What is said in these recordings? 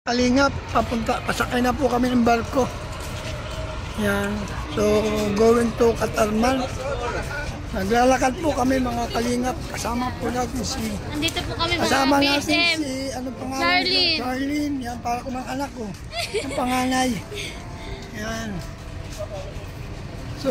Kalingap, pasakay na po kami ng barko. Yan. So, going to Katarman. Naglalakad po kami mga kalingap. Kasama po natin si... Nandito po kami mga kasama BSM. natin si... Ano pangalan? Charlene. Charlene. Yan, para ko mga anak ko. Ang panganay. Yan. So,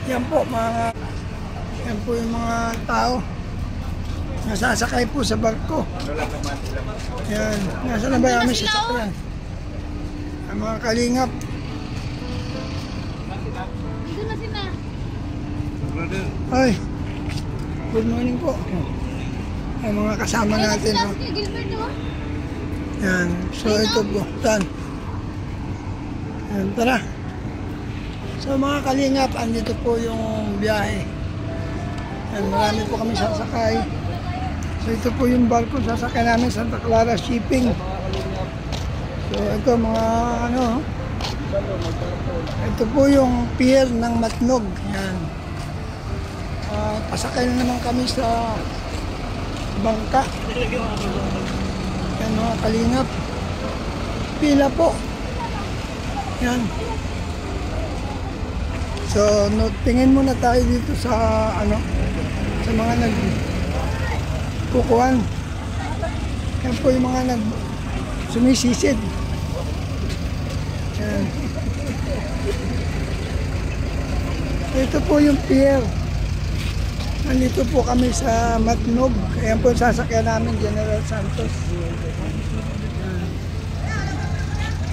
yan po mga... Yan po yung mga tao. Nasasakay po sa barko. Yan. Nasa na ba namin sa sakyan? Ang mga kalingap. Dito na sila. Ay, good morning po. Ang mga kasama natin. Sila, No? si Gilbert, oh. Yan. So ito po. Tan. Yan, tara. So mga kalingap, andito po yung biyahe. Yan, marami po kami sasakay. So ito po yung barko sasakay namin, Santa Clara Shipping. So ito mga ano, ito po yung pier ng Matnog. Yan. Pasakay na naman kami sa bangka. Yan mga kalingap. Pila po. Yan. So tingin muna tayo dito sa ano, sa mga nagkukuhan. Yan po yung mga sumisisid. Yan. Ito po yung pier. Nandito po kami sa Matnog. Ayan po sasakyan namin, General Santos.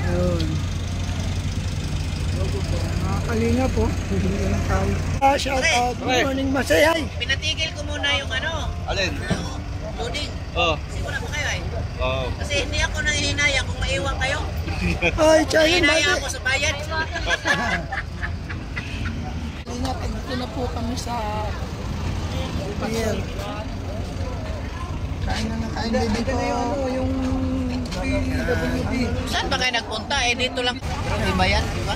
Ayun. Mga kalinga po. Hindi lang tayo. Shout out. Good morning, Masayay. Pinatigil ko muna yung ano. Alin? Loading. Oo. Kasi wala pa kayo eh. Oo. Kasi hindi ako nahihinaya kung maiwan kayo. Ay, Chayin, Nahihinaya bakit? ako sa bayad. Kalinga, dito na po kami sa pier. Kain na kain din dito. Yung PWD. Saan ba kayo nagpunta? Eh dito lang. Pero iba yan, di ba?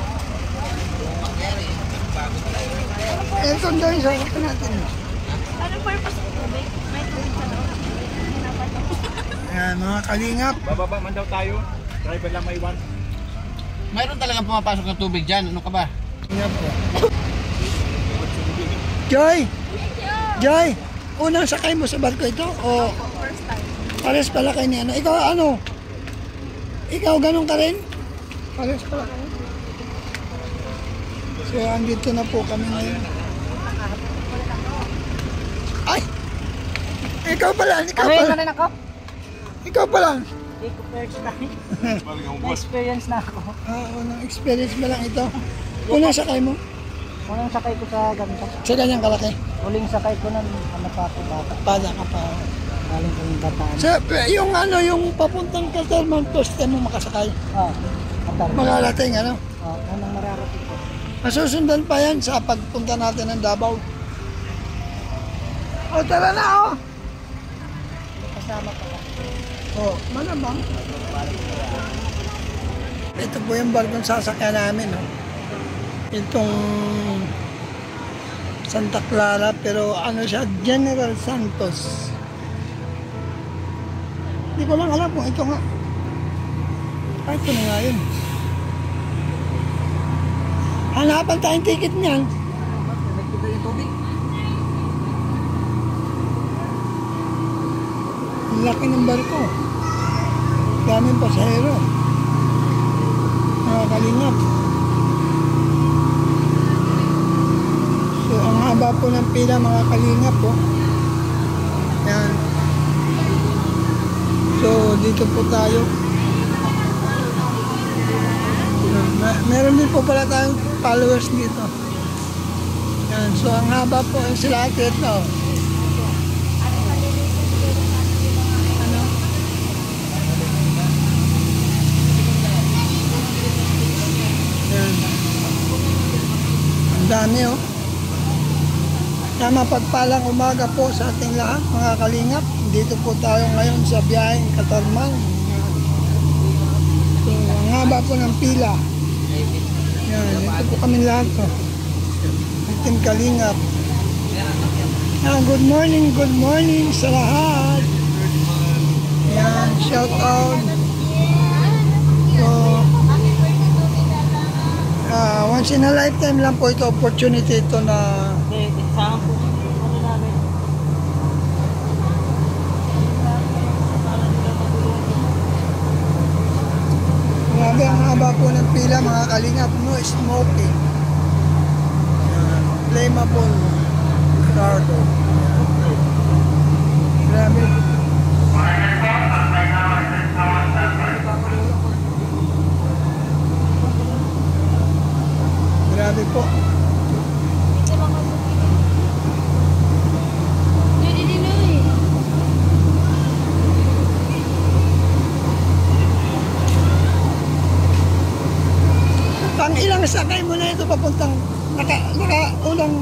Ito daw yung sasakyan natin. Anong purpose ng tubig? May tubig sa loob. Ayan, mga kalingap. Bababa man daw tayo. Driver lang may iwan. Mayroon talagang pumapasok ng tubig dyan. Ano ka ba? Ayan po. Joy! Joy! Unang sakay mo sa barko ito? O First time. pares pala kayo ni ano? Ikaw ano? Ikaw ganun ka rin? Pares pala kayo? So andito na po kami ngayon. Ay! Ikaw pala! Ikaw pala! Ano ako? Ikaw pala! Hindi ko first time. Na-experience na ako. Unang experience mo lang ito. Unang sakay mo? Unang sakay ko sa ganito. Sa ganyang kalaki? Huling sakay ko ng ano pa ako bata. Pada ka pa. Galing ko yung bataan. Sa, yung ano, yung papuntang Katarman, first time mo makasakay. Matar. Magalating ano? Unang mararating ko. Masusundan pa yan sa pagpunta natin ng Davao. O, tara na o! Kasama pa ako. O, malamang. Ito po yung barkong sasakyan namin. O. Itong Santa Clara, pero ano siya, General Santos. Hindi ko lang alam kung ito nga. Ay, ito na nga yun. Hanapan tayong ticket niyan. Nagkita yung tubig. Ang laki ng barko. Daming pasahero. Mga kalingap. So, ang haba po ng pila mga kalingap po. Yan. So, dito po tayo. Meron din po pala tayong followers dito. Yan. So, ang haba po sila ate ito. Ano? Yan. Ang dami oh. Na mapagpalang umaga po sa ating lahat mga kalingap. Dito po tayo ngayon sa biyaheng Katarman. So, ang haba po ng pila. Yan, ito po kami lahat. Oh. Ating kalingap. Good morning sa lahat. Yan, shout out. Once in a lifetime lang po ito, opportunity ito na Hindi, isama po. Ano namin? grabe ang haba po ng pila mga kalingap, no smoking. Yan. Flammable cargo. Grabe. Grabe po. Pang ilang sakay mo na ito papuntang unang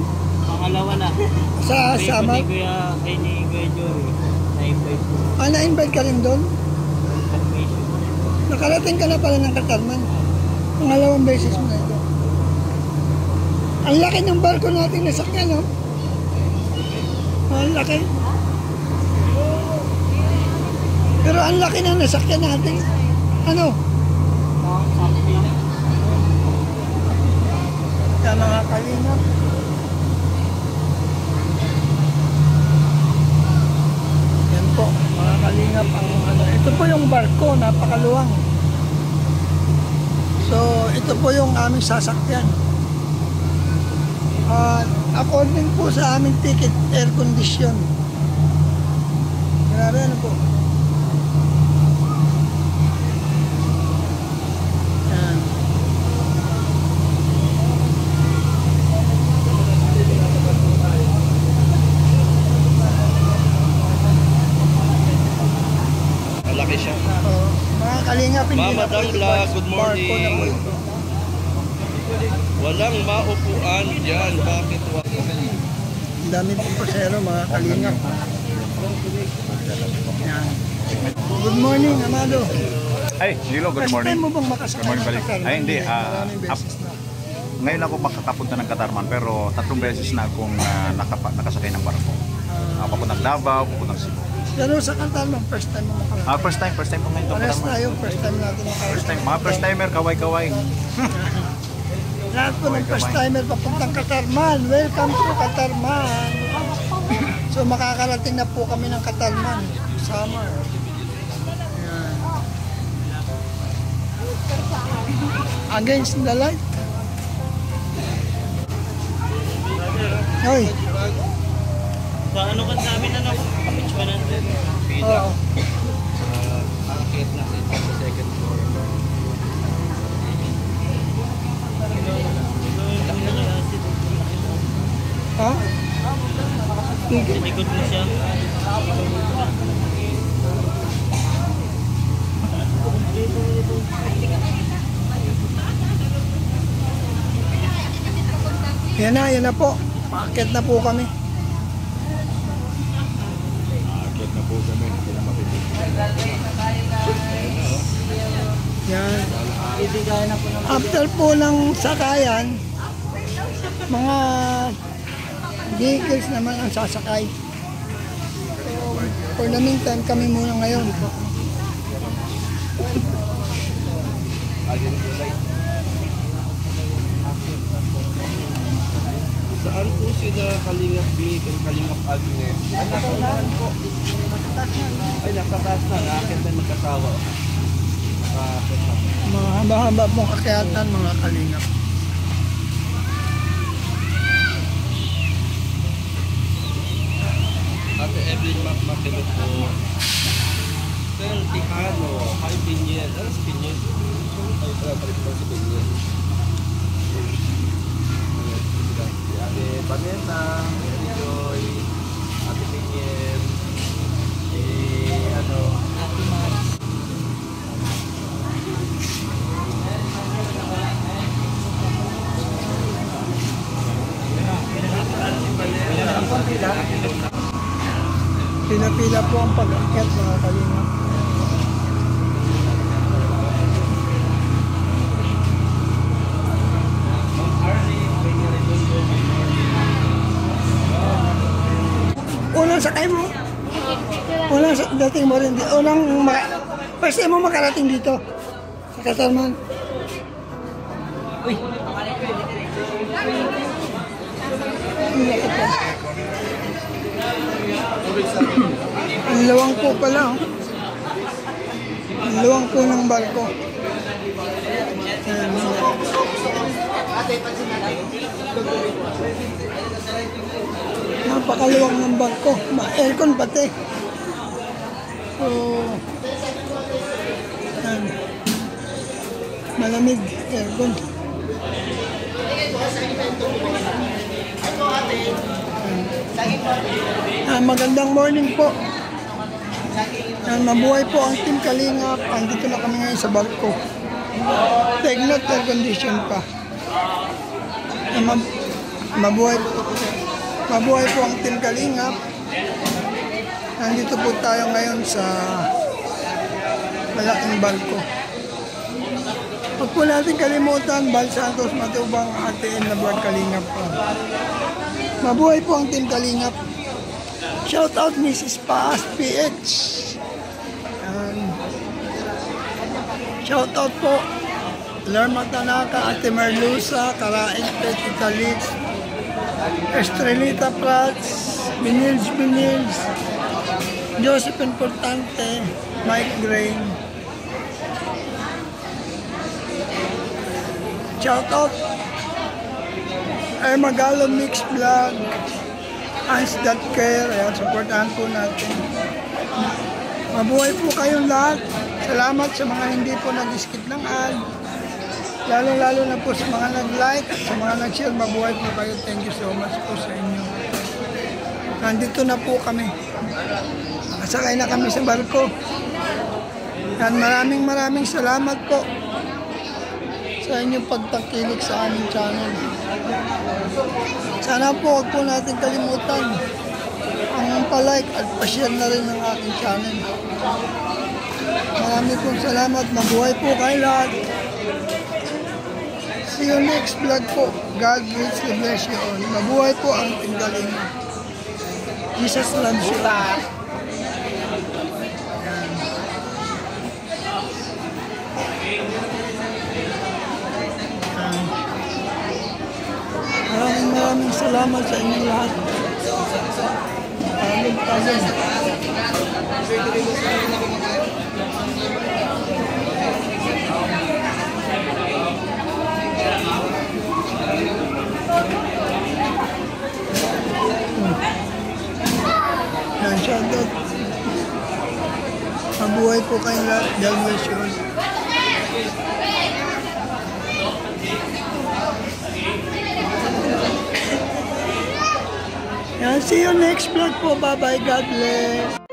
Pangalawa na. sa Samar? Kay ni Kuya Joey. Na-invite po. Na-invite ka rin doon? Nakarating ka na pala ng Katarman. Pangalawang beses mo na ito. Ang laki ng barko natin nasakyan, no? Ang laki. Pero ang laki na nasakyan natin. Ano? Kaya mga kalingap. Yan po, mga kalingap. Ito po yung barko, napakaluwang. So, ito po yung aming sasakyan. According po sa aming ticket, air condition. Grabe, ano po? Yan. Malaki siya. Mga kalingap, hindi Mama na po ito Dangla, good barko na po morning. ito. Walang maupuan dyan. Bakit wala? Ang dami po pasero, mga kalingap. Yan. Good morning, Amado. Ay, Nilo, good First morning. time mo bang makasakay Good morning, ng balik. Katarman? Ay, hindi. Maraming beses na. Ngayon ako makakapunta ng Katarman pero 3 beses na akong nakasakay ng barko. Papuntang Davao, papuntang Cebu. Pero sa Katarman, first time mo makasakay. First time po ngayon ito. Pares Katarman. tayo, first time natin makasakay. Mga first timer, kaway-kaway. Lahat po ng first timer papuntang Katarman. Welcome to Katarman. So makakarating na po kami ng Katarman. Summer. Yan. Against the light. Hoy. Sa ano ka sa amin, ano? Kapitch 100. Oo. Akit na sa second floor. Ha? Sige. Likod mo siya. Yan na po. Paakit na po kami. Akit na po kami. Hindi na mapipili. Yan. After po ng sakayan, mga vehicles naman ang sasakay. So, for the meantime, kami muna ngayon. Saan po sila Kalingap Big and Kalingap Agnes? Ay, nasa taas na. Akit na magkasawa. Mga haba-haba pong kakyatan, mga kalingap. Ate Evelyn Makmakilo po. Sir Tijano, hi Pinyen. Ano si Pinyen? Ay, palit po si Pinyen. Ate Vanessa, Mary Joy, Ate Pinyen, Ate Max. Pila-pila po ang pag-akyat, mga kalingap. Unang sakay mo? Unang dating mo rin. First time mo makarating dito sa Katarman. Ang lawang po pala. Oh. Ang lawang po ng barko. Ayan. Napakaluwang ng barko. Aircon pati. So, ayan. Malamig. Aircon. Magandang morning po. Mabuhay po ang Team Kalingap. Andito na kami ngayon sa barko. Take note, air condition pa. Mabuhay po ang Team Kalingap. Nandito po tayo ngayon sa malaking barko. Huwag po natin kalimutan, Bal Santos Matubang, ATN na Vlog Kalingap po. Mabuhay po ang Team Kalingap. Shout out Mrs. Paas PH. Shout out po Lerma Tanaka, Ate Merlusa, Karain Tita Liz, Estrelita Prats, Binils, Joseph Importante, Mike Grain. Shout out ay Magalo Mix Vlog, Hans That Care. Ayan, supportahan po natin. Mabuhay po kayong lahat. Salamat sa mga hindi po nag-skip ng ad. Lalo na po sa mga nag-like at sa mga nag-share. Mabuhay po kayo. Thank you so much po sa inyo. Nandito na po kami. Nakasakay na kami sa barko. Yan, maraming salamat po sa inyong pagtangkilik sa aming channel. Sana po huwag po natin kalimutan ang pa-like at pa-share na rin ng aking channel. Maraming pong salamat. Mabuhay po kayo lahat. See you next vlog po. God richly bless you all. Mabuhay po ang Team Kalingap. Jesus loves you all. Maraming salamat sa inyong lahat. Pagod. Yan, shoutout. Mabuhay po kayong lahat. God bless you all. See you next vlog po. Bye-bye. God bless.